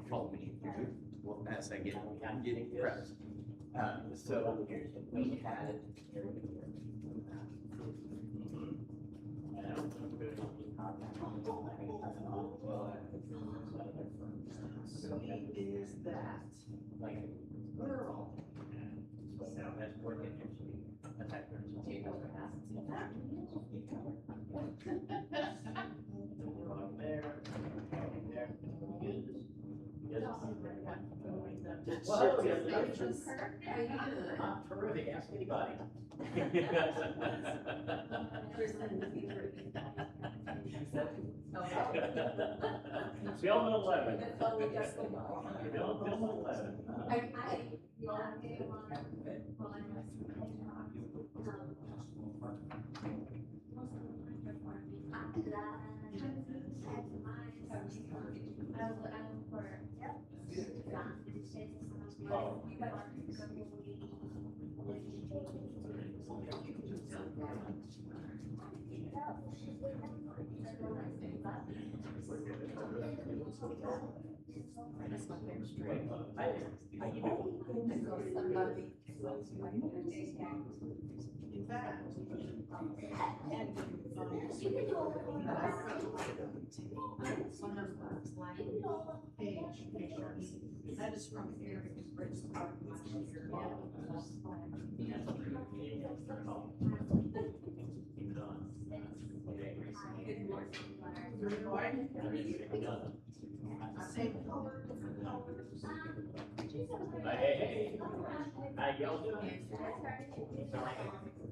follow me as I'm getting prepped. So we had. Is that like girl? So that's working actually. That's actually. Well, I'm terrific. Ask anybody. Bill 11. Bill 11. That is from here because Bridge Park last year. Hey, how y'all doing?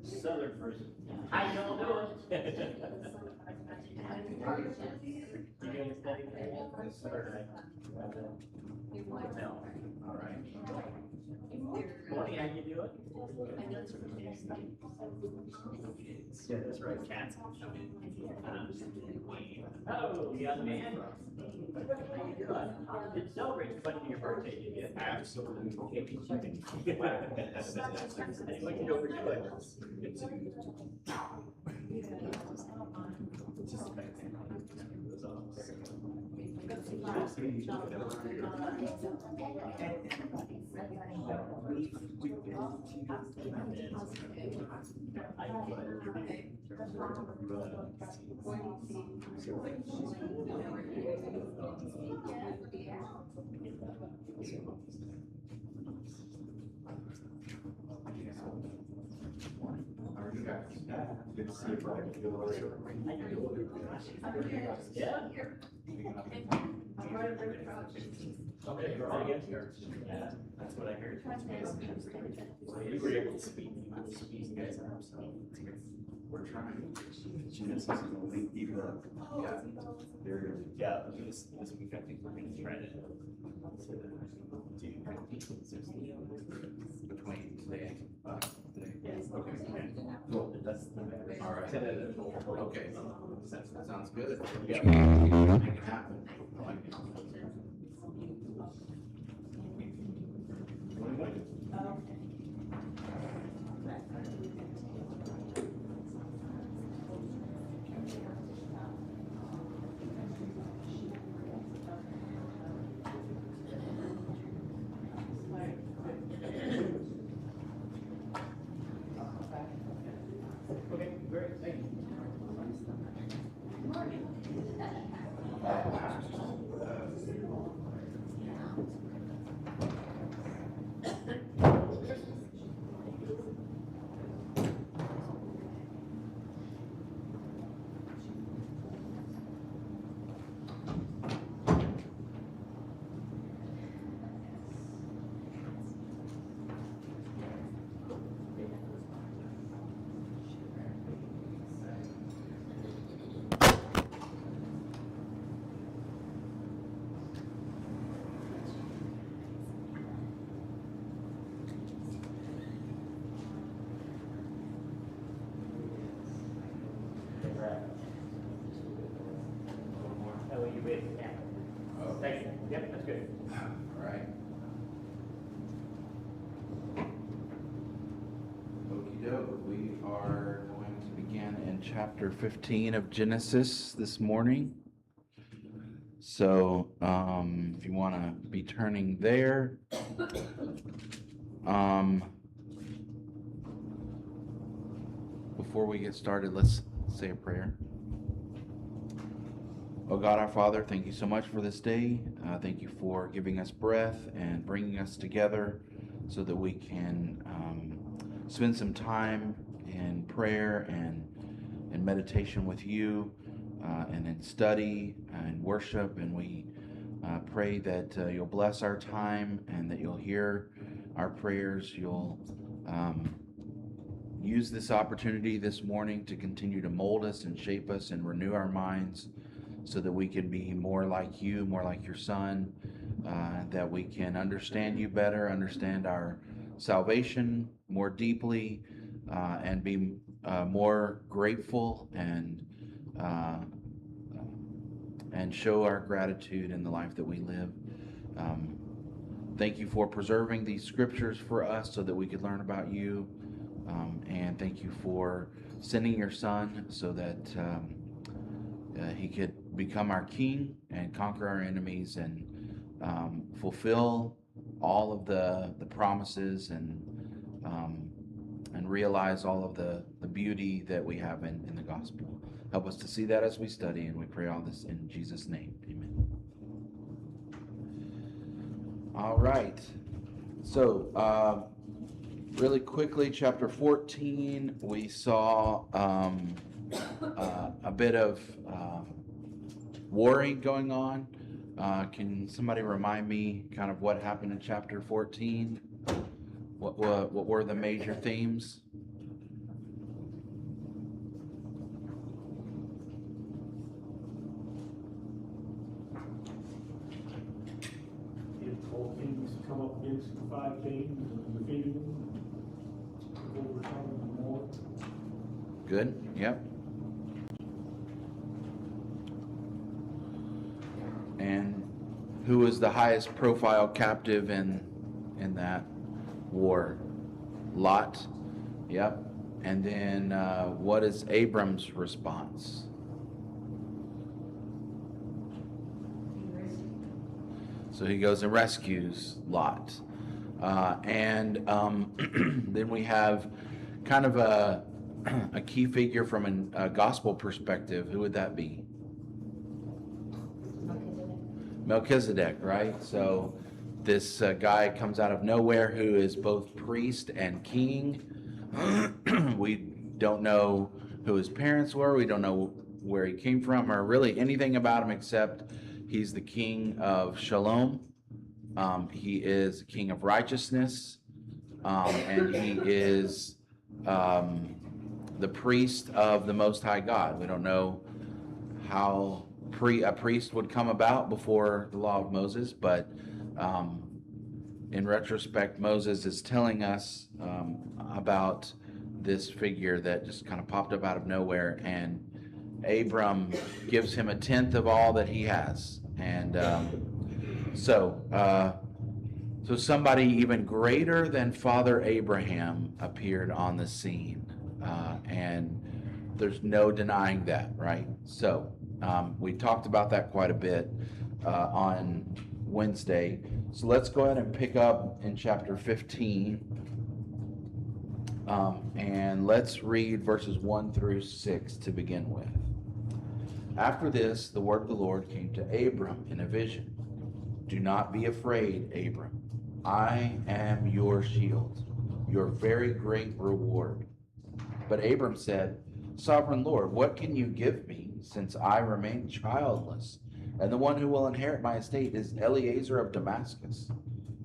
Southern person. How y'all doing? You doing steady? Yes, sir. No. All right. Morning, how you doing? Yeah, that's right, cats. Oh, young man. How you doing? Did celebrate your birthday, did you? Absolutely. What you overdoing? Good to see you, Brian. Yeah. Okay, yeah, that's what I heard. We were able to speak these guys up, so we're trying. Genesis is only even yeah, this week I think we're gonna try to do between today and today. Yes. Okay. Cool. That's all right. Okay. That sounds good. Yeah. Make it happen. I like it. Okay, great, thank you. Oh, you wait. Yeah. Oh, thank you. Yep, that's good. All right. Okie doke. We are going to begin in chapter 15 of Genesis this morning. So if you want to be turning there, before we get started, let's say a prayer. Oh God, our Father, thank you so much for this day. Thank you for giving us breath and bringing us together so that we can spend some time in prayer and in meditation with you, and in study and worship. And we pray that you'll bless our time and that you'll hear our prayers. You'll use this opportunity this morning to continue to mold us and shape us and renew our minds so that we can be more like you, more like your Son, that we can understand you better, understand our salvation more deeply, and be more grateful and show our gratitude in the life that we live. Thank you for preserving these scriptures for us so that we could learn about you, and thank you for sending your Son so that he could become our king and conquer our enemies and fulfill all of the promises and realize all of the beauty that we have in the gospel. Help us to see that as we study, and we pray all this in Jesus' name. Amen. All right. So really quickly, chapter 14, we saw a bit of warring going on. Can somebody remind me kind of what happened in chapter 14? What were the major themes? If 4 kings come up against the 5 kings and defeated them, overcome them more. Good. Yep. And who was the highest profile captive in that war? Lot. Yep. And then what is Abram's response? So he goes and rescues Lot. And then we have kind of a key figure from a gospel perspective. Who would that be? Melchizedek, right? So this guy comes out of nowhere who is both priest and king. We don't know who his parents were. We don't know where he came from or really anything about him except he's the king of Shalom. He is king of righteousness, and he is the priest of the Most High God. We don't know how a priest would come about before the law of Moses, but in retrospect, Moses is telling us about this figure that just kind of popped up out of nowhere, and Abram gives him 1/10 of all that he has. And so somebody even greater than Father Abraham appeared on the scene, and there's no denying that, right? So we talked about that quite a bit on Wednesday. So let's go ahead and pick up in chapter 15, and let's read verses 1 through 6 to begin with. After this, the word of the Lord came to Abram in a vision. Do not be afraid, Abram. I am your shield, your very great reward. But Abram said, Sovereign Lord, what can you give me, since I remain childless? And the one who will inherit my estate is Eliezer of Damascus.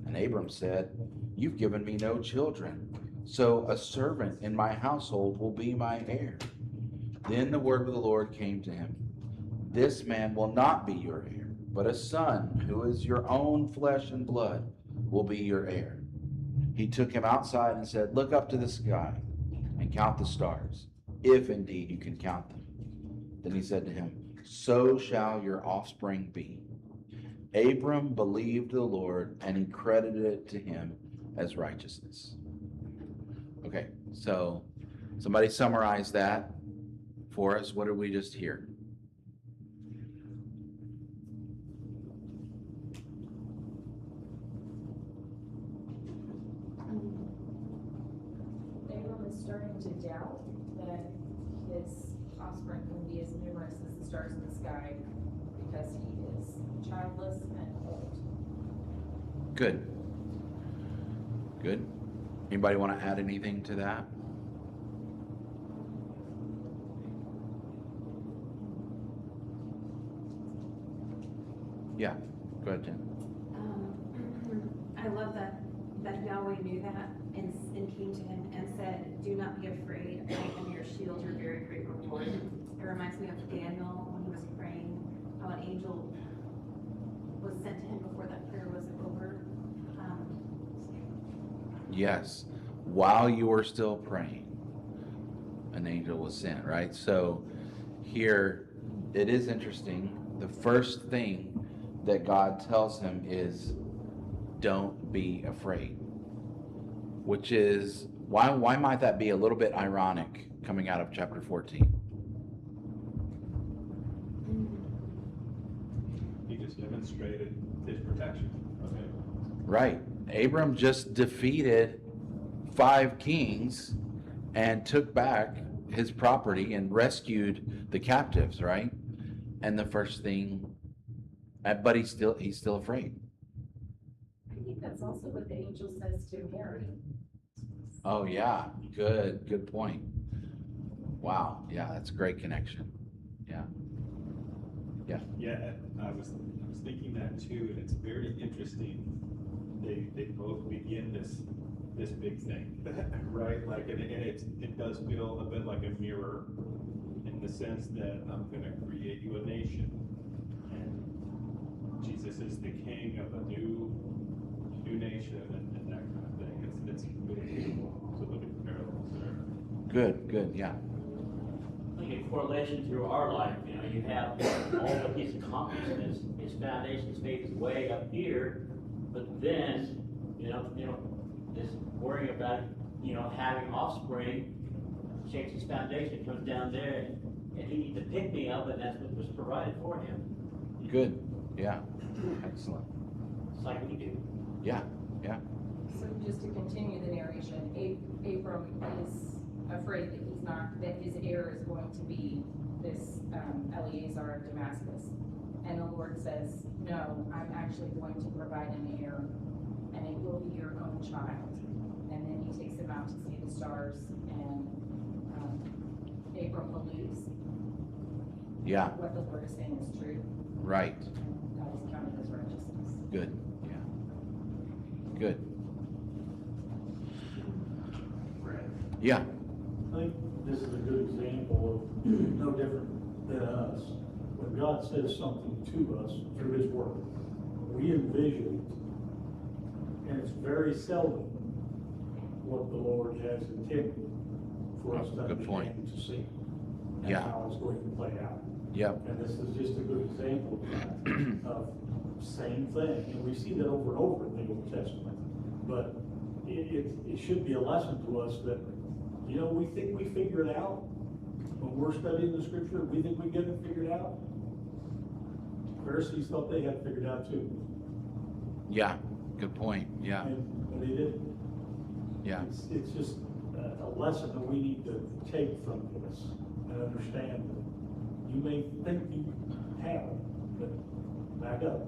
And Abram said, You've given me no children, so a servant in my household will be my heir. Then the word of the Lord came to him. This man will not be your heir, but a son who is your own flesh and blood will be your heir. He took him outside and said, Look up to the sky and count the stars, if indeed you can count them. Then he said to him, So shall your offspring be. Abram believed the Lord, and he credited it to him as righteousness. Okay, so somebody summarize that for us. What did we just hear? is starting to doubt that his offspring can be as numerous as the stars in the sky because he is childless and old. Good. Good. Anybody want to add anything to that? Yeah, go ahead, Jen. I love that Yahweh knew that and came to him and said, "Do not be afraid. I am your shield, your very great reward." It reminds me of Daniel when he was praying, how an angel was sent to him before that prayer was over. Yes, while you were still praying, an angel was sent, right? So here, it is interesting. The first thing that God tells him is, don't be afraid. Which is, why might that be a little bit ironic coming out of chapter 14? He just demonstrated his protection of him. Right. Abram just defeated 5 kings and took back his property and rescued the captives, right? And the first thing, but he's still afraid. I think that's also what the angel says to Mary. Oh yeah, good point. Wow, yeah, that's a great connection. Yeah. Yeah, I was thinking that too, and it's very interesting. They both begin this big thing, right? Like, and it does feel a bit like a mirror in the sense that I'm going to create you a nation, and Jesus is the king of a new nation and that kind of thing. It's really beautiful to look at the parallels there. Good, yeah. Like in correlation through our life, you have all that he's accomplished, his foundation, his faith is way up here, but then, this worrying about, having offspring, shakes his foundation, comes down there, and he needs to pick me up, and that's what was provided for him. Good, yeah, excellent. It's like we do. Yeah. So just to continue the narration, Abram is afraid that his heir is going to be this Eleazar of Damascus. And the Lord says, no, I'm actually going to provide an heir, and it will be your own child. And then he takes him out to see the stars, and Abram believes what the Lord is saying is true. Right. And that is counted as righteousness. Good. Good. Yeah. I think this is a good example of no different than us. When God says something to us through his word, we envision it, and it's very seldom what the Lord has intended for us to Good point. understand, to see. And Yeah. how it's going to play out. Yep. And this is just a good example of that, of same thing. And we see that over and over in the Old Testament. But it should be a lesson to us that, we think we figure it out. When we're studying the scripture, we think we get it figured out. Pharisees thought they had it figured out too. Yeah. Good point. Yeah. And they didn't. Yeah. It's just a lesson that we need to take from this and understand that you may think you have it, but back up.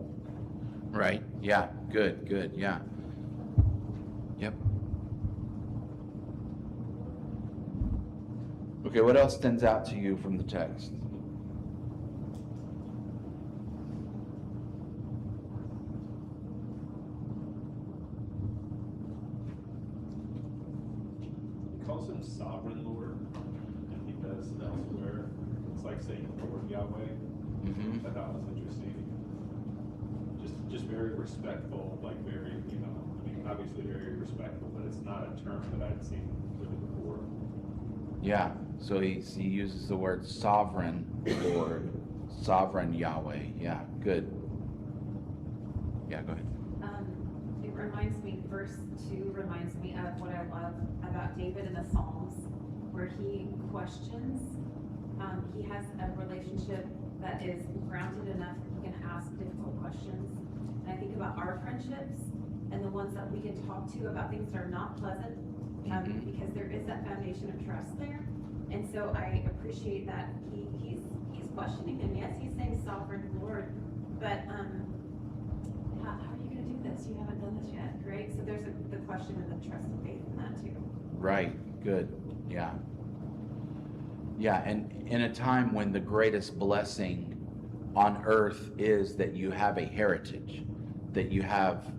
Right. Yeah. Good. Yeah. Yep. Okay, what else stands out to you from the text? He calls him sovereign Lord, and he does elsewhere. It's like saying Lord Yahweh. Mm-hmm. I thought was interesting. Just very respectful, like very, obviously very respectful, but it's not a term that I'd seen really before. Yeah, so he uses the word sovereign Lord, sovereign Yahweh. Yeah, good. Yeah, go ahead. It reminds me, verse 2 reminds me of what I love about David in the Psalms, where he questions. He has a relationship that is grounded enough that he can ask difficult questions. And I think about our friendships and the ones that we can talk to about things that are not pleasant, Mhm. because there is that foundation of trust there. And so I appreciate that he's questioning him. Yes, he's saying sovereign Lord, but, how are you gonna do this? You haven't done this yet, right? So there's the question of the trust and faith in that too. Right, good, yeah. Yeah, and in a time when the greatest blessing on earth is that you have a heritage, that you have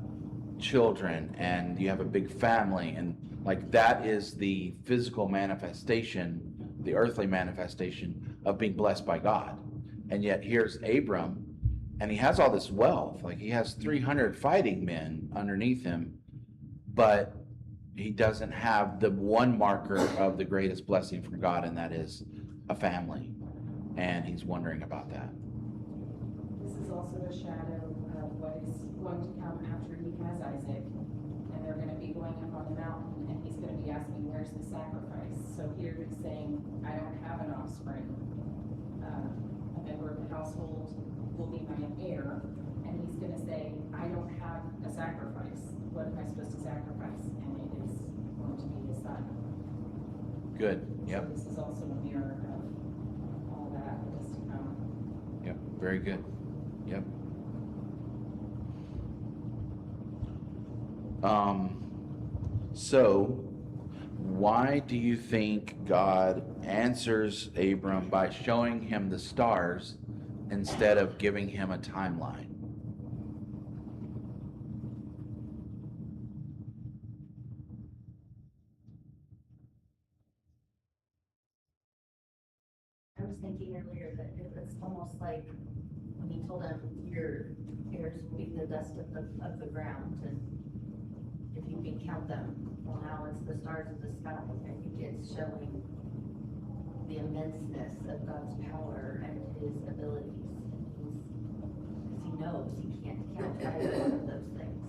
children and you have a big family, and like that is the physical manifestation, the earthly manifestation of being blessed by God. And yet here's Abram, and he has all this wealth, like he has 300 fighting men underneath him, but he doesn't have the one marker of the greatest blessing from God, and that is a family. And he's wondering about that. This is also a shadow of what is going to come after he has Isaac. And they're gonna be going up on the mountain, and he's gonna be asking, where's the sacrifice? So here he's saying, I don't have an offspring. A member of the household will be my heir. And he's gonna say, I don't have a sacrifice. What am I supposed to sacrifice? And it is going to be his son. Good, yep, So this is also a mirror of all that is to come. yep, very good, yep. So why do you think God answers Abram by showing him the stars instead of giving him a timeline? I was thinking earlier that it's almost like when he told him, your heirs will be the dust of the ground, and if you can count them, well, now it's the stars of the sky. I think it's showing the immenseness of God's power and his abilities. Because he knows he can't count either one of those things.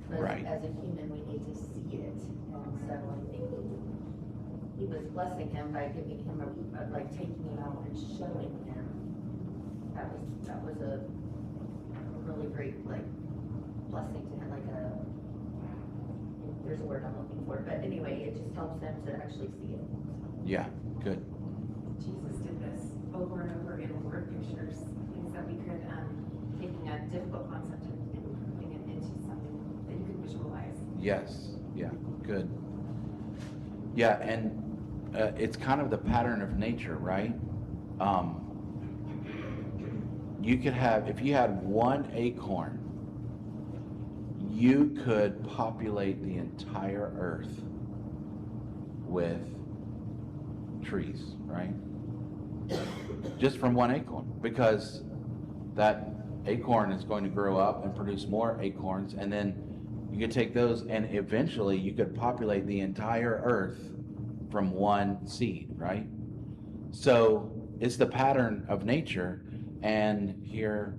But Right. as a human, we need to see it. And so I think he was blessing him by giving him like taking him out and showing him. That was a really great like blessing to him, like there's a word I'm looking for, but anyway, it just helps them to actually see it. Yeah, good. Jesus did this over and over in word pictures, things that we could, taking a difficult concept and putting it into something that you could visualize. Yes, yeah, good. Yeah, and it's kind of the pattern of nature, right? You could have, if you had one acorn, you could populate the entire earth with trees, right? Just from one acorn, because that acorn is going to grow up and produce more acorns, and then you could take those and eventually you could populate the entire earth from one seed, right? So it's the pattern of nature. And here,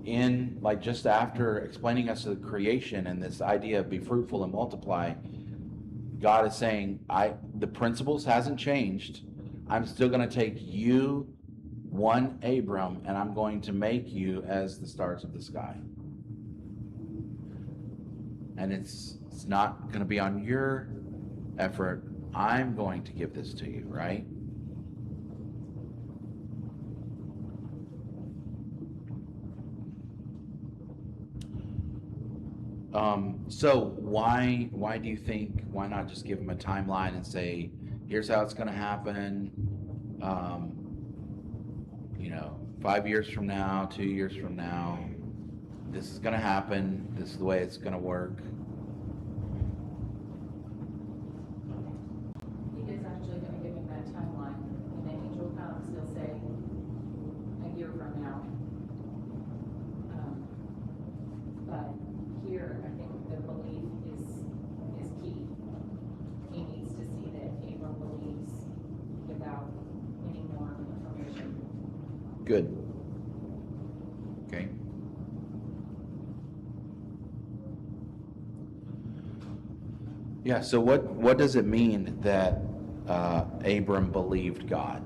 in like just after explaining us the creation and this idea of be fruitful and multiply, God is saying, the principles hasn't changed. I'm still going to take you, one Abram, and I'm going to make you as the stars of the sky. And it's not going to be on your effort. I'm going to give this to you, right? So why do you think, why not just give him a timeline and say, here's how it's going to happen, 5 years from now, 2 years from now, this is going to happen, this is the way it's going to work. He is actually gonna give him that timeline. When the angel comes, he'll say, a year from now. But here, I think the belief is key. He needs to see that Abram believes without any more information. Good. Okay. Yeah, so what does it mean that Abram believed God?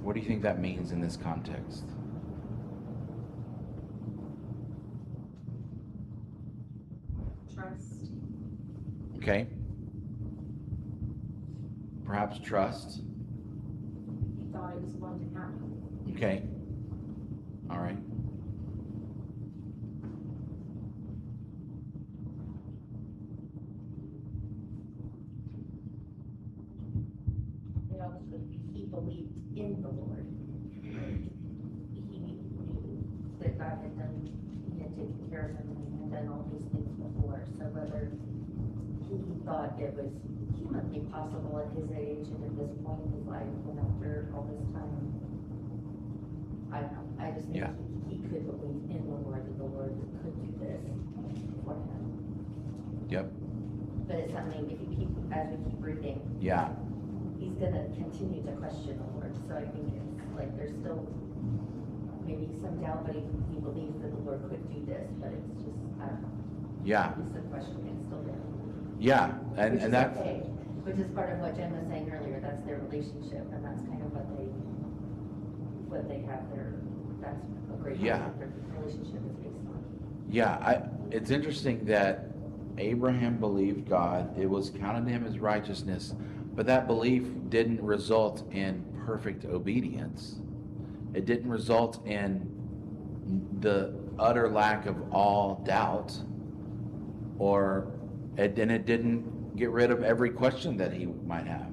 What do you think that means in this context? Trust. Okay. Perhaps trust. He thought it was going to happen. Okay. All right. It also, he believed in the Lord. He knew that God had done, he had taken care of him and had done all these things before. So whether he thought it was humanly possible at his age and at this point in his life and after all this time, I don't know. I just think Yeah. he could believe in the Lord, that the Lord could do this for him. Yep. But it's something, if you keep, as we keep reading, Yeah. he's gonna continue to question the Lord, so I think it's like, there's still maybe some doubt, but he believes that the Lord could do this, but it's just, I don't know, Yeah. it's the question, it's still there. Yeah. And Which is that's, okay, which is part of what Jen was saying earlier, that's their relationship, and that's kind of what they have their, that's a great part Yeah. of their relationship is based on. yeah, it's interesting that Abraham believed God, it was counted to him as righteousness, but that belief didn't result in perfect obedience. It didn't result in the utter lack of all doubt, and it didn't get rid of every question that he might have.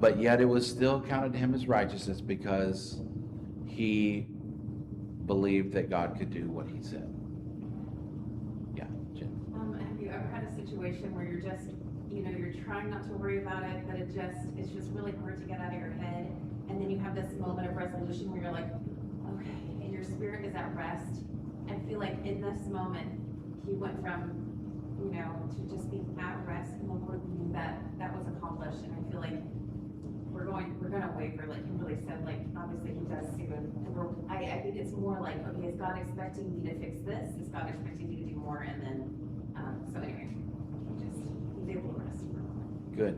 But yet it was still counted to him as righteousness because he believed that God could do what he said. Yeah, Jen. Have you ever had a situation where you're just, you're trying not to worry about it, but it's just really hard to get out of your head, and then you have this moment of resolution where you're like, okay, and your spirit is at rest. I feel like in this moment, he went from, to just being at rest, and the Lord knew that was accomplished, and I feel like we're gonna waver, like he really said, like, obviously he does too, and I think it's more like, okay, is God expecting me to fix this? Is God expecting me to do more? And then, so anyway, he's able to rest for a moment. Good.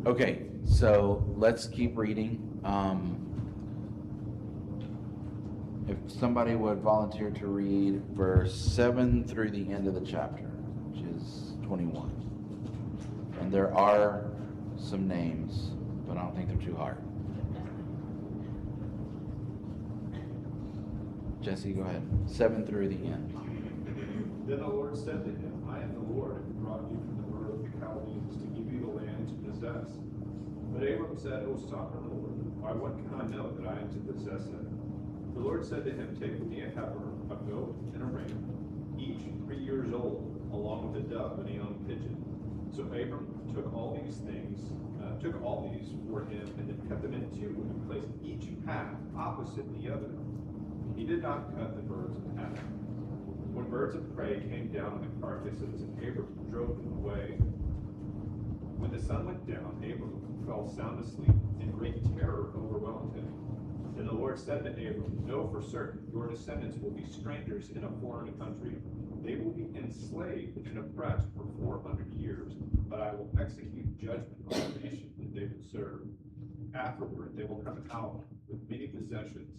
Okay, so let's keep reading. If somebody would volunteer to read verse 7 through the end of the chapter, which is 21. And there are some names, but I don't think they're too hard. Jesse, go ahead. 7 through the end. Then the Lord said to him, I am the Lord who brought you from the Ur of the Chaldeans to give you the land to possess. But Abram said, O sovereign Lord, by what can I know that I am to possess it? The Lord said to him, take with me a heifer, a goat, and a ram, each 3 years old, along with a dove and a young pigeon. So Abram took all these for him, and then cut them in two, and placed each half opposite the other. He did not cut the birds in half. When birds of prey came down on the carcasses, Abram drove them away. When the sun went down, Abram fell sound asleep, and great terror overwhelmed him. Then the Lord said to Abram, know for certain your descendants will be strangers in a foreign country. They will be enslaved and oppressed for 400 years, but I will execute judgment on the nation that they will serve. Afterward, they will come out with many possessions.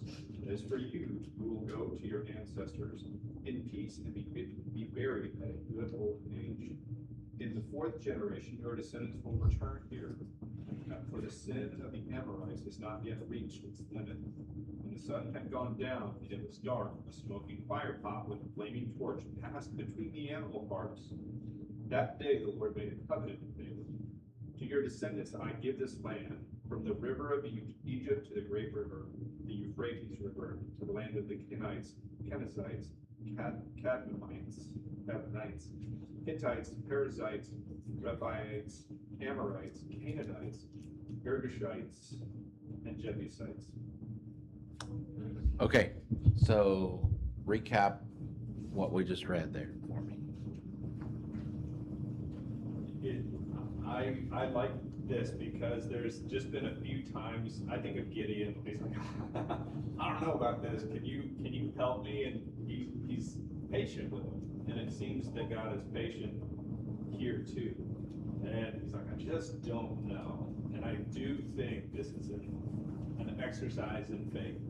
As for you, you will go to your ancestors in peace and be buried at a good old age. In the 4th generation, your descendants will return here, for the sin of the Amorites has not yet reached its limit. When the sun had gone down and it was dark, a smoking fire pot with a flaming torch passed between the animal parts. That day the Lord made a covenant with Abram. To your descendants I give this land, from the river of Egypt to the great river, the Euphrates River, to the land of the Kenites, Kenizzites, Cadmonites, Hittites, Perizzites, Rephaites, Amorites, Canaanites, Girgashites, and Jebusites. Okay, so recap what we just read there for me. I like this because there's just been a few times, I think of Gideon, he's like, I don't know about this, can you help me? And he's patient with him. And it seems that God is patient here too. And he's like, I just don't know. And I do think this is an exercise in faith.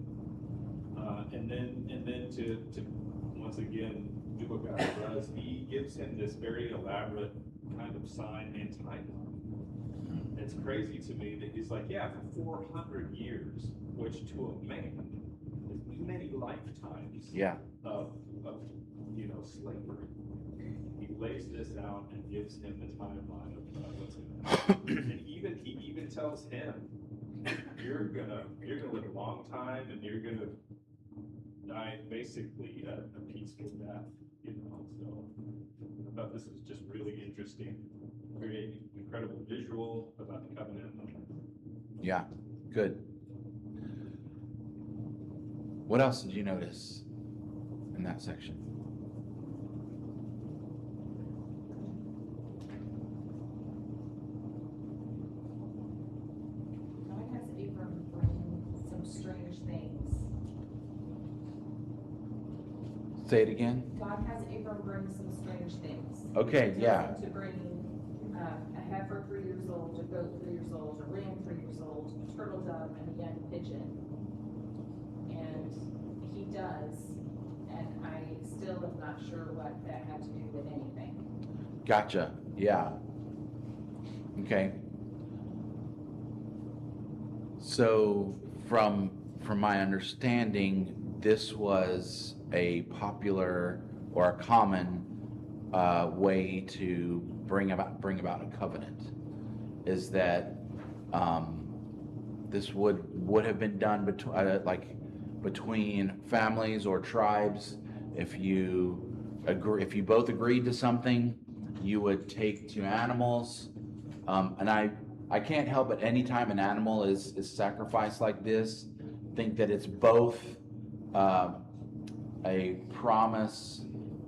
And then to once again do what God does, he gives him this very elaborate kind of sign and timeline. It's crazy to me that he's like, yeah, for 400 years, which to a man is many lifetimes Yeah. of slavery. He lays this out and gives him the timeline of what's going to happen. And he even tells him, you're gonna live a long time and you're gonna die basically a peaceful death, So I thought this was just really interesting, very incredible visual about the covenant. Yeah, good. What else did you notice in that section? God has Abram bring some strange things. Say it again. God has Abram bring some strange things. Okay, He tells yeah. him to bring a heifer 3 years old, a goat 3 years old, a ram 3 years old, a turtle dove, and a young pigeon. And he does, and I still am not sure what that had to do with anything. Gotcha. Yeah. Okay. So from my understanding, this was a popular or a common way to bring about a covenant. Is that this would have been done between families or tribes. If you both agreed to something, you would take 2 animals, and I can't help but anytime an animal is sacrificed like this, think that it's both a promise,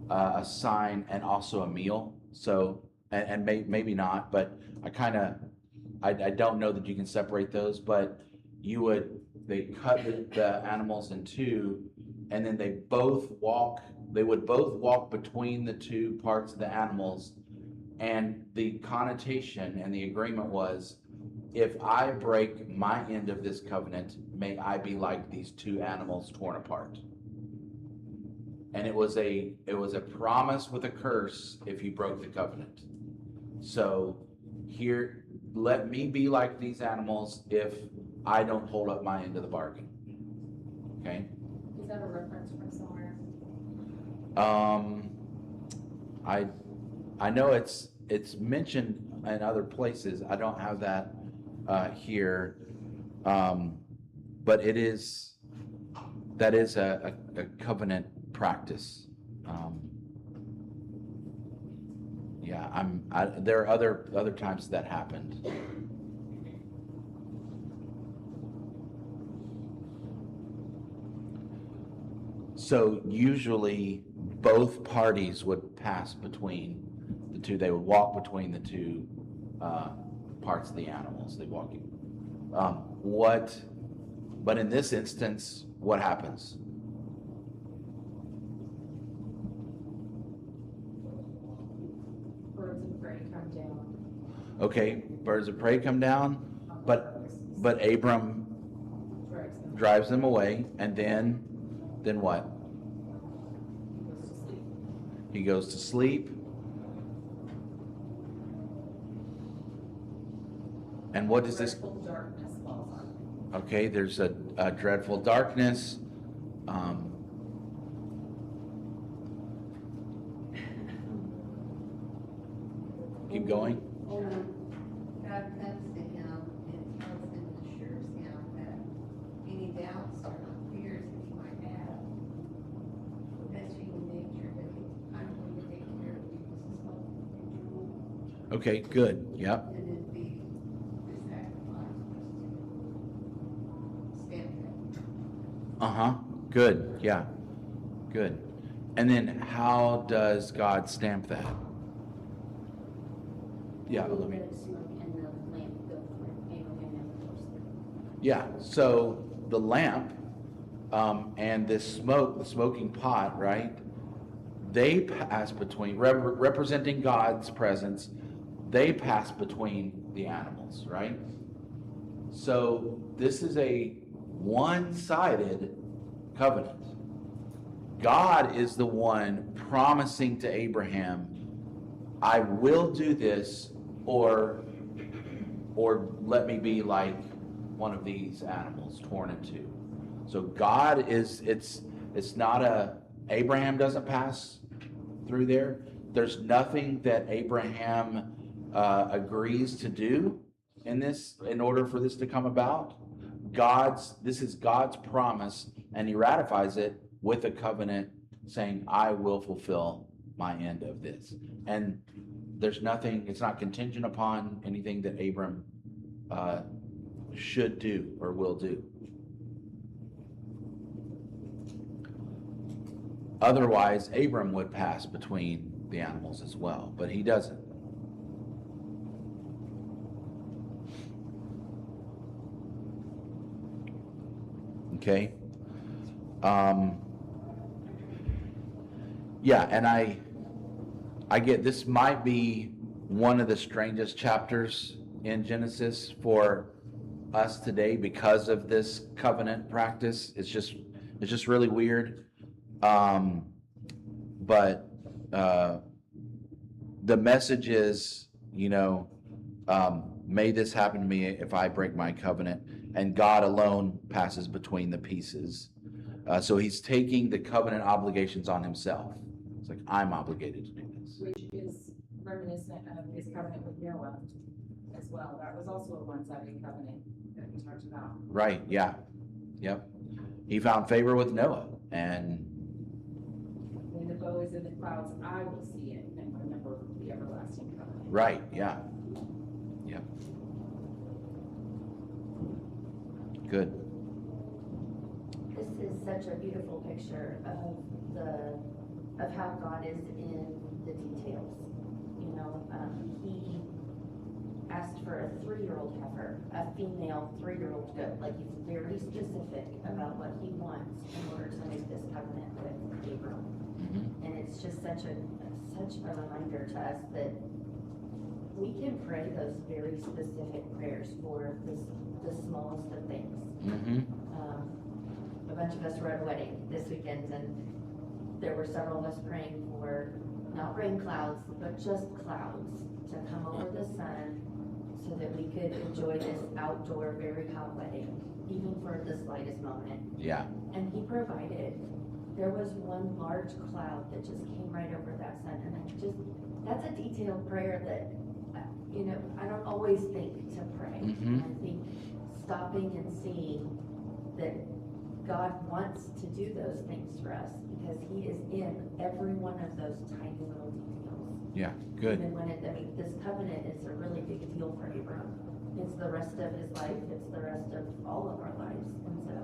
a sign, and also a meal. So, and maybe not, but I don't know that you can separate those, but they cut the animals in 2, and then they would both walk between the 2 parts of the animals. And the connotation and the agreement was, if I break my end of this covenant, may I be like these 2 animals torn apart. And it was a promise with a curse if you broke the covenant. So here, let me be like these animals if I don't hold up my end of the bargain. Okay? Is that a reference from somewhere? I know it's mentioned in other places. I don't have that here, but that is a covenant practice. There are other times that happened. So usually both parties would pass between the 2. They would walk between the 2 parts of the animals. They walk. But in this instance, what happens? Birds of prey come down. Okay, birds of prey come down, but Abram drives them away, and then what? He goes to sleep. He goes to sleep. And what is this? Dreadful darkness falls on him. Okay, there's a dreadful darkness. Keep going. God comes to him and tells him and assures him that any doubts or fears that he might have, that's human nature, that I'm going to take care of you. This is what Okay, good. Yep. and it'd be the sacrifice was to stand there. Uh-huh. Good. Yeah. Good. And then how does God stamp that? Yeah, let me. The smoke and the lamp go through, Abraham never goes through. Yeah, so the lamp and this smoke, the smoking pot, right? They pass between, representing God's presence, they pass between the animals, right? So this is a one-sided covenant. God is the one promising to Abraham, I will do this, or let me be like one of these animals torn in two. So God is, it's not Abraham doesn't pass through there. There's nothing that Abraham agrees to do in order for this to come about. This is God's promise, and he ratifies it with a covenant saying, I will fulfill my end of this. And there's nothing, it's not contingent upon anything that Abram should do or will do. Otherwise, Abram would pass between the animals as well, but he doesn't. Okay. Yeah, and I get this might be one of the strangest chapters in Genesis for us today because of this covenant practice. It's just really weird. But the message is, may this happen to me if I break my covenant, and God alone passes between the pieces. So he's taking the covenant obligations on himself. It's like, I'm obligated to do this. Which is reminiscent of his covenant with Noah as well. That was also a one-sided covenant that we talked about. Right, yeah. Yep. He found favor with Noah, and When the bow is in the clouds, I will see it and remember the everlasting covenant. right, yeah. Yep. Good. This is such a beautiful picture of how God is in the details. He asked for a 3-year-old heifer, a female 3-year-old goat. Like, he's very specific about what he wants in order to make this covenant with Abram. Mm-hmm. And it's just such a reminder to us that we can pray those very specific prayers for the smallest of things. Mm-hmm. A bunch of us were at a wedding this weekend, and there were several of us praying for not rain clouds, but just clouds to come over the sun so that we could enjoy this outdoor, very hot wedding, even for the slightest moment. Yeah. And he provided. There was one large cloud that just came right over that sun, and that's a detailed prayer that, I don't always think to pray. Mm-hmm. I think stopping and seeing that God wants to do those things for us because he is in every one of those tiny little details. Yeah, good. Even when this covenant is a really big deal for Abram. It's the rest of his life. It's the rest of all of our lives. And so,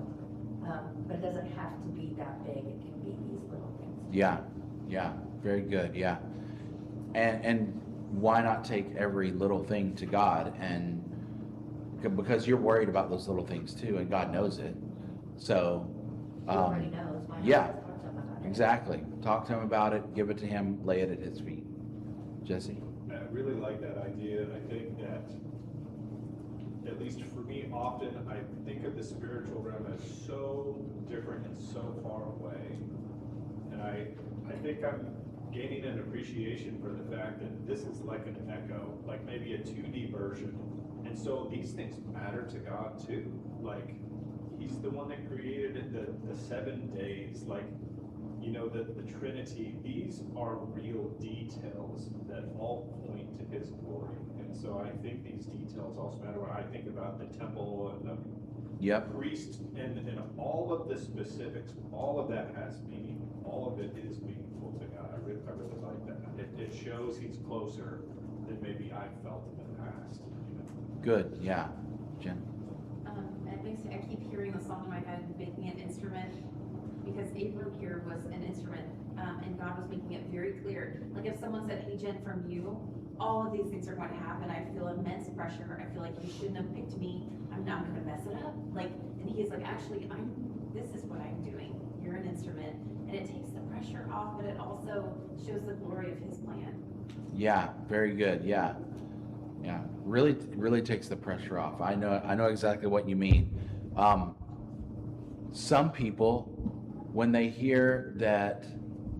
but it doesn't have to be that big. It can be these little things. Yeah, very good, yeah. And why not take every little thing to God, and because you're worried about those little things too, and God knows it. So, He already knows. Why not yeah, just talk to him about it? exactly. Talk to him about it, give it to him, lay it at his feet. Jesse? I really like that idea. I think that, at least for me, often I think of the spiritual realm as so different and so far away. And I think I'm gaining an appreciation for the fact that this is like an echo, like maybe a 2D version. And so these things matter to God too. Like, he's the one that created the 7 days, like, the Trinity. These are real details that all point to his glory. And so I think these details also matter. When I think about the temple and the priest and all of the specifics, all of that has meaning. All of it is meaningful to God. I really like that. It shows he's closer than maybe I've felt in the past. Good, yeah. Jen? It makes me, I keep hearing the song in my head, making an instrument, because Abram here was an instrument, and God was making it very clear. Like, if someone said, hey, Jen, from you, all of these things are going to happen. I feel immense pressure. I feel like you shouldn't have picked me. I'm not going to mess it up. Like, and he's like, actually, this is what I'm doing. You're an instrument, and it takes the pressure off, but it also shows the glory of his plan. Yeah, very good, yeah. Yeah, really takes the pressure off. I know exactly what you mean. Some people when they hear that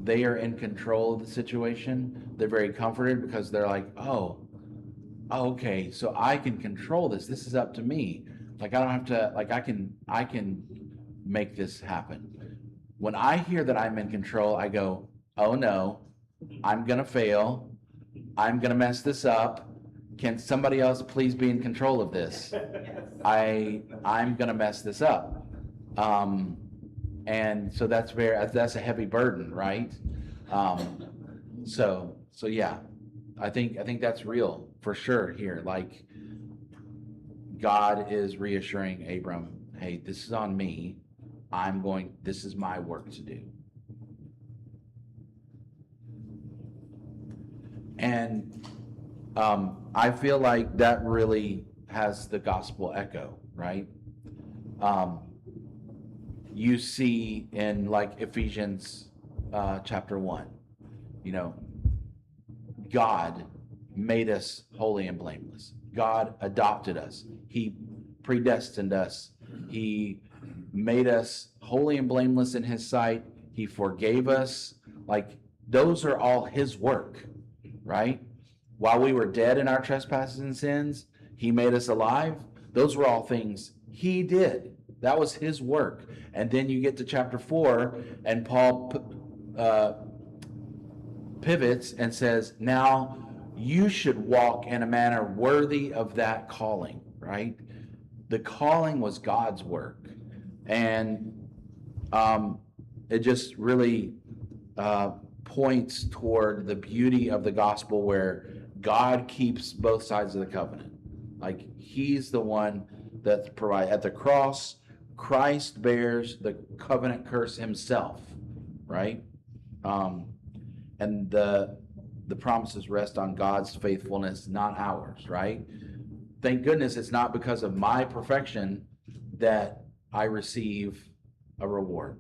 they are in control of the situation, they're very comforted because they're like, oh, okay, so I can control this. This is up to me. Like I don't have to, like I can make this happen. When I hear that I'm in control, I go, oh no, I'm gonna fail. I'm gonna mess this up. Can somebody else please be in control of this? I'm gonna mess this up. And so that's a heavy burden, right? So yeah, I think that's real for sure here. Like God is reassuring Abram, hey, this is on me. This is my work to do. And I feel like that really has the gospel echo, right? You see in like Ephesians chapter 1, God made us holy and blameless. God adopted us. He predestined us. He made us holy and blameless in his sight. He forgave us. Like those are all his work, right? While we were dead in our trespasses and sins, he made us alive. Those were all things he did. That was his work. And then you get to chapter 4, and Paul pivots and says, now you should walk in a manner worthy of that calling, right? The calling was God's work. And it just really points toward the beauty of the gospel where God keeps both sides of the covenant. Like he's the one that provides. At the cross, Christ bears the covenant curse himself, right? And the promises rest on God's faithfulness, not ours, right? Thank goodness it's not because of my perfection that I receive a reward.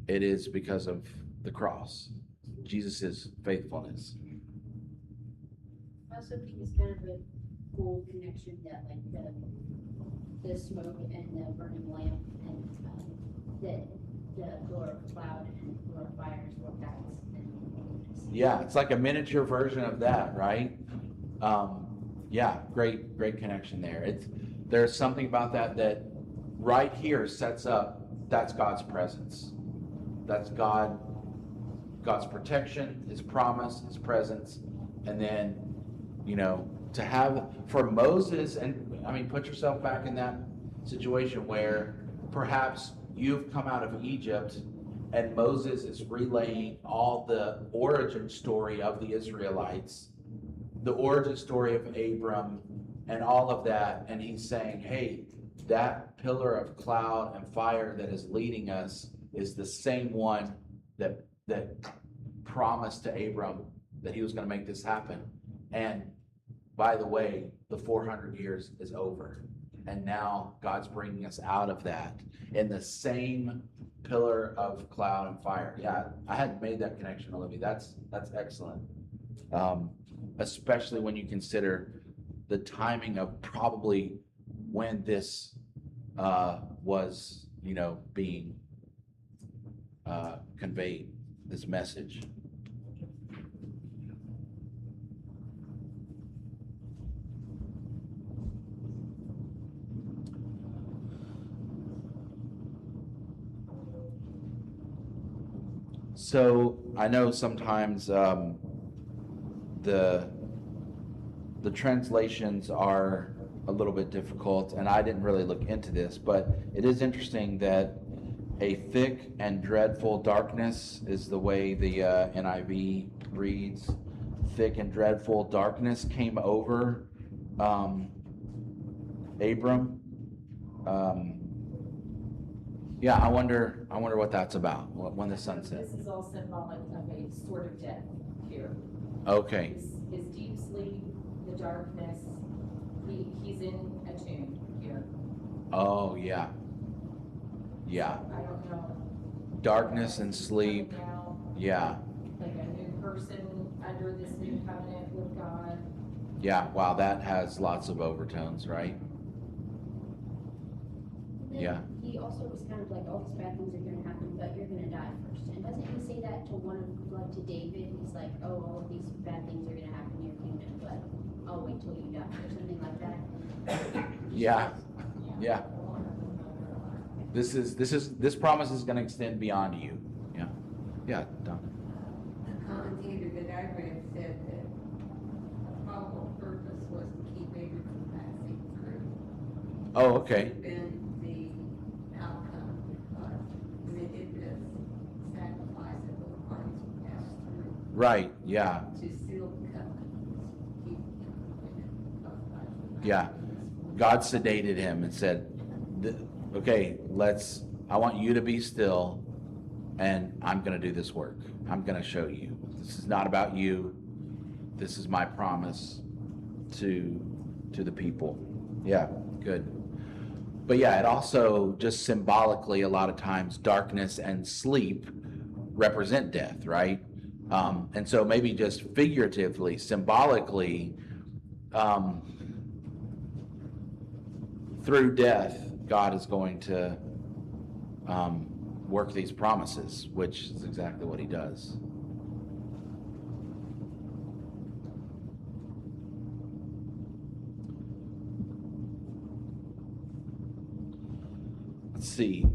It is because of the cross, Jesus' faithfulness. I also think it's kind of a cool connection that like the smoke and the burning lamp and the pillar of cloud and pillar of fire is what guides. Yeah, it's like a miniature version of that, right? Yeah, great connection there. There's something about that right here sets up, that's God's presence. That's God's protection, his promise, his presence. And then, to have, for Moses, and I mean, put yourself back in that situation where perhaps you've come out of Egypt and Moses is relaying all the origin story of the Israelites, the origin story of Abram and all of that. And he's saying, hey, that pillar of cloud and fire that is leading us is the same one that promised to Abram that he was going to make this happen. And by the way, the 400 years is over. And now God's bringing us out of that in the same pillar of cloud and fire. Yeah, I hadn't made that connection, Olivia. That's excellent. Especially when you consider the timing of probably when this was, being conveyed, this message. So I know sometimes the translations are a little bit difficult, and I didn't really look into this, but it is interesting that a thick and dreadful darkness is the way the NIV reads. Thick and dreadful darkness came over Abram. Yeah, I wonder what that's about. When the sun sets. This is all symbolic of a sort of death here. Okay. His deep sleep, the darkness. He's in a tomb here. Oh yeah. Yeah. I don't know. Darkness and sleep. Now, Yeah. like a new person under this new covenant with God. Yeah. Wow, that has lots of overtones, right? Then Yeah. He also was kind of like, all these bad things are gonna happen but you're gonna die first. And doesn't he say that to to David? He's like, oh, all of these bad things are gonna happen in your kingdom, but I'll wait till you die, or something like that. Yeah, yeah. This promise is gonna extend beyond you. Yeah, yeah, Don. The commentator that I read said that the probable purpose was to keep Abraham from passing through. Oh, okay. Been the outcome, because when they did this sacrifice that both parties would pass through Right, yeah, to seal the covenant, keep him from it. yeah. God sedated him and said, okay, I want you to be still, and I'm gonna do this work. I'm gonna show you. This is not about you. This is my promise to the people. Yeah, good. But yeah, it also just symbolically, a lot of times, darkness and sleep represent death, right? And so maybe just figuratively, symbolically, through death, God is going to work these promises, which is exactly what he does. Let's see.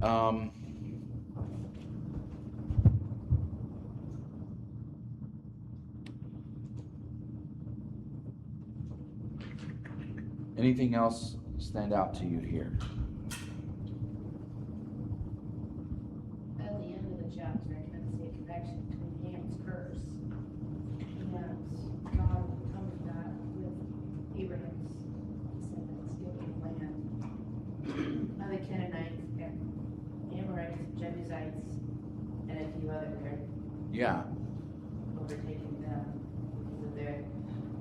Anything else stand out to you here? At the end of the chapter, I can see a connection between Ham's curse and God comes back with Abraham's descendants giving land. Now the Canaanites, Amorites, Jebusites, and a few others are Yeah, overtaking them because of their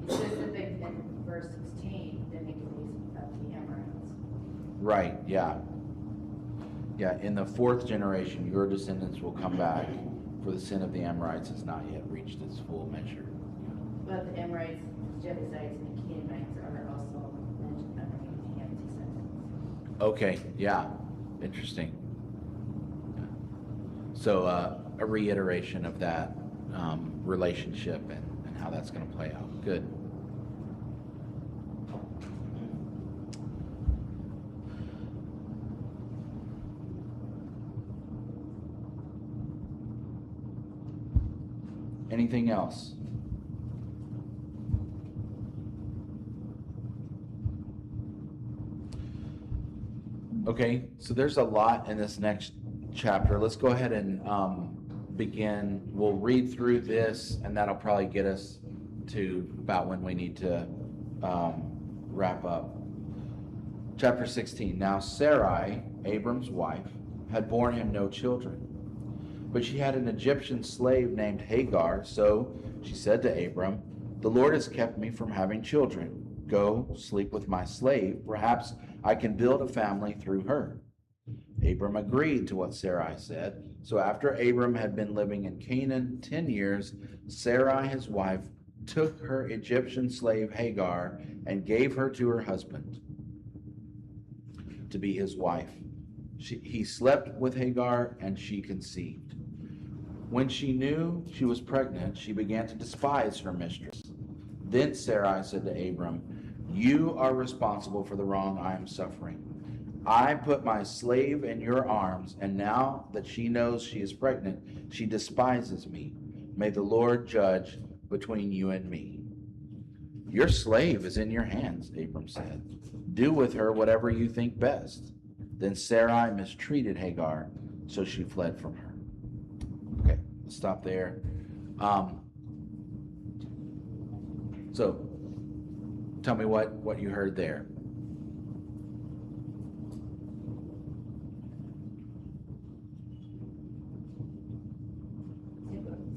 specific in verse 16, then make a use of the Amorites. right, yeah. Yeah, in the fourth generation, your descendants will come back, for the sin of the Amorites has not yet reached its full measure. But the Amorites, Jebusites, and the Canaanites are also mentioned underneath Ham's descendants. Okay, yeah, interesting. So a reiteration of that relationship and how that's going to play out. Good. Anything else? Okay, so there's a lot in this next chapter. Let's go ahead and begin. We'll read through this, and that'll probably get us to about when we need to wrap up. Chapter 16. Now Sarai, Abram's wife, had borne him no children, but she had an Egyptian slave named Hagar. So she said to Abram, "The Lord has kept me from having children. Go, sleep with my slave. Perhaps I can build a family through her." Abram agreed to what Sarai said. So after Abram had been living in Canaan 10 years, Sarai, his wife, took her Egyptian slave Hagar and gave her to her husband to be his wife. He slept with Hagar, and she conceived. When she knew she was pregnant, she began to despise her mistress. Then Sarai said to Abram, "You are responsible for the wrong I am suffering. I put my slave in your arms, and now that she knows she is pregnant, she despises me. May the Lord judge between you and me." "Your slave is in your hands," Abram said. "Do with her whatever you think best." Then Sarai mistreated Hagar, so she fled from her. Okay, let's stop there. So, tell me what you heard there.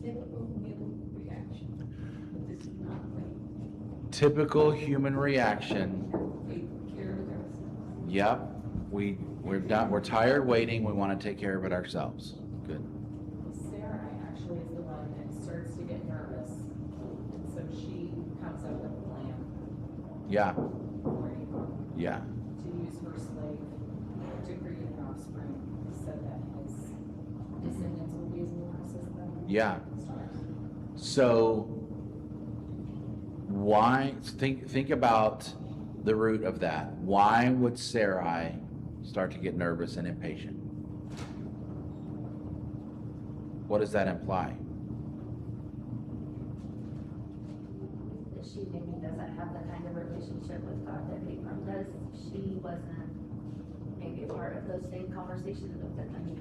Typical human reaction. This is not like Typical human reaction. taking care of ourselves. Yep, we're done. We're tired waiting. We want to take care of it ourselves. Good. Sarai actually is the one that starts to get nervous, and so she comes up with a plan Yeah, for Abram yeah, to use her slave to create an offspring, so that his descendants will be as numerous as the Yeah. stars. So why, think about the root of that. Why would Sarai start to get nervous and impatient? What does that imply? That she maybe doesn't have the kind of relationship with God that Abram does. She wasn't maybe a part of those same conversations with him. I mean,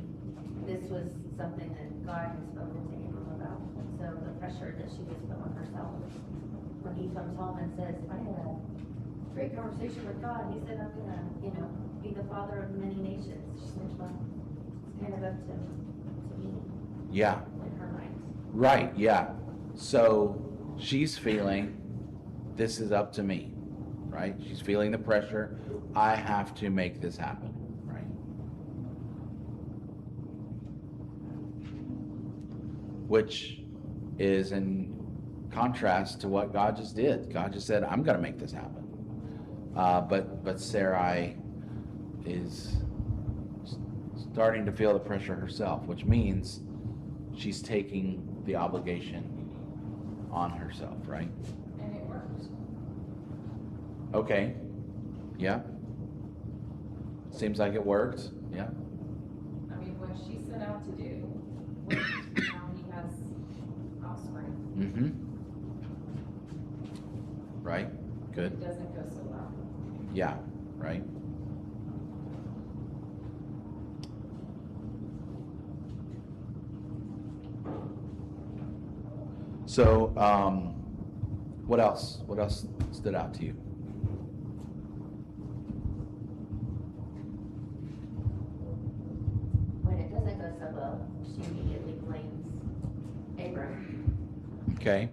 this was something that God had spoken to Abram about. And so the pressure that she was put on herself when he comes home and says, I had a great conversation with God. He said, I'm gonna, be the father of many nations. She said, well, it's kind of up to me Yeah. in her mind. Right, yeah. So she's feeling this is up to me, right? She's feeling the pressure. I have to make this happen, right? Which is in contrast to what God just did. God just said, I'm going to make this happen. But Sarai is starting to feel the pressure herself, which means she's taking the obligation on herself, right? And it worked. Okay. Yeah. Seems like it worked. Yeah. I mean, what she set out to do, worked. Now he has offspring. Mm-hmm. Right. Good. It doesn't go so well. Yeah. Right. So, what else? What else stood out to you? When it doesn't go so well, she immediately blames Abram, Okay.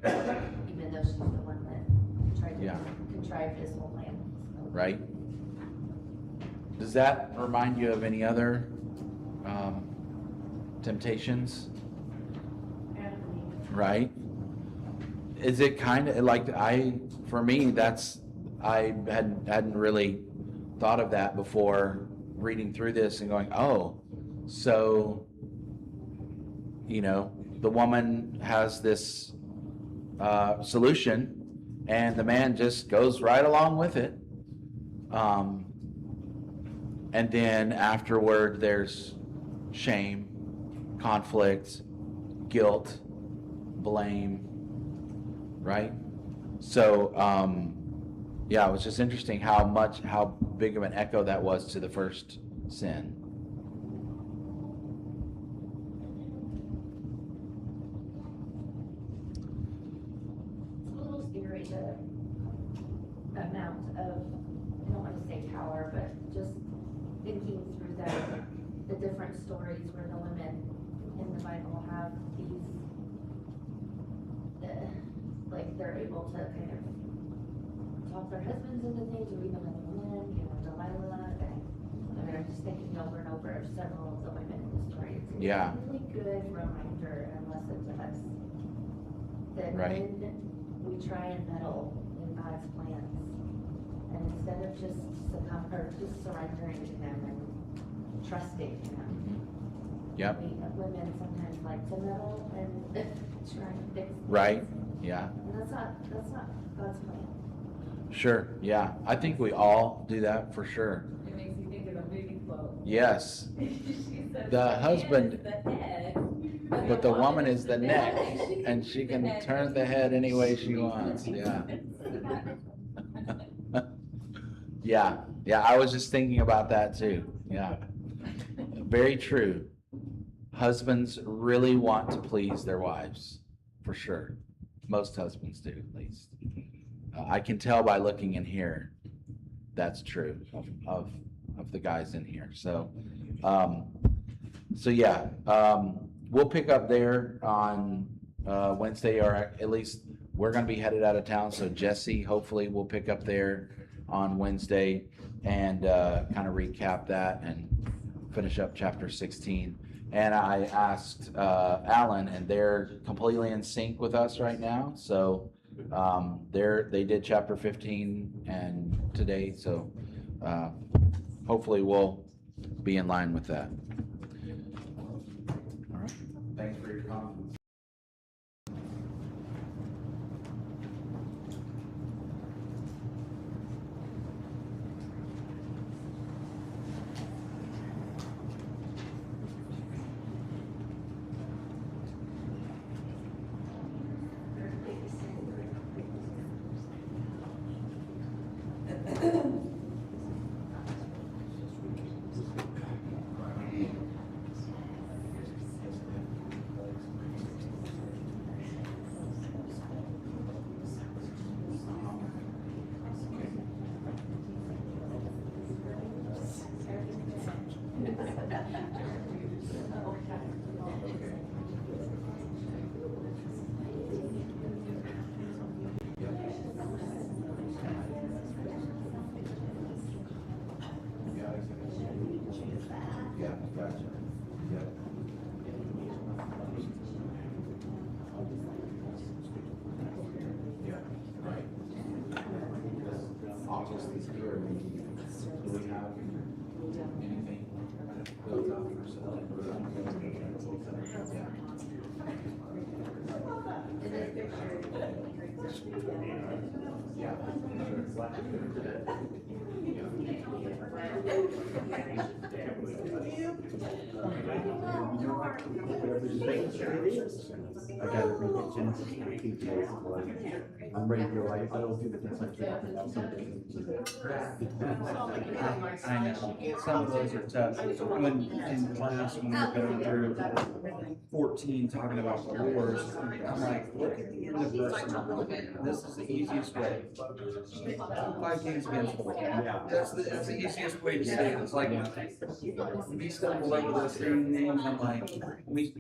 even though she's the one that tried to Yeah. contrive this whole plan. So, Right. Does that remind you of any other temptations? Right? Is it kind of like for me, I hadn't really thought of that before reading through this and going, oh, so, the woman has this solution and the man just goes right along with it. And then afterward, there's shame, conflict, guilt, blame, right? So, yeah, it was just interesting how big of an echo that was to the first sin. It's a little scary, the amount of, I don't want to say power, but just thinking through the different stories where the women in the Bible have these, like they're able to kind of talk their husbands into things, or even other men, Delilah, and I mean, I'm just thinking over and over of several of the women in the story. It's Yeah. a really good reminder and lesson to us that Right. when we try and meddle in God's plans, and instead of just surrendering to Him and trusting Him, Yep. women sometimes like to meddle and try and fix things. Right. Yeah. And that's not God's plan. Sure. Yeah. I think we all do that for sure. It makes me think of a movie quote. Yes. She says, The man husband- is the head, But the woman is the neck, and she can turn the head any way she wants. Yeah. Yeah. Yeah. I was just thinking about that too. Yeah. Very true. Husbands really want to please their wives, for sure. Most husbands do, at least. I can tell by looking in here, that's true of the guys in here. So, yeah, we'll pick up there on Wednesday, or at least we're going to be headed out of town. So Jesse, hopefully, will pick up there on Wednesday and kind of recap that and finish up chapter 16. And I asked Alan, and they're completely in sync with us right now. So they did chapter 15 and today. So hopefully we'll be in line with that. All confidence. Yeah, gotcha. Yeah. Yeah, right. Obviously, here, do we have anything built up for ourselves? Yeah. I got to read the Genesis 19 days. I'm ready to go. I don't do the things like that. I know, some of those are tough. When in class, when we're going through 14, talking about wars, I'm like, look at the end of verse 9. This is the easiest way. 5 games against 4. That's the easiest way to say it. It's like, we stumble over those 3 names, I'm like, we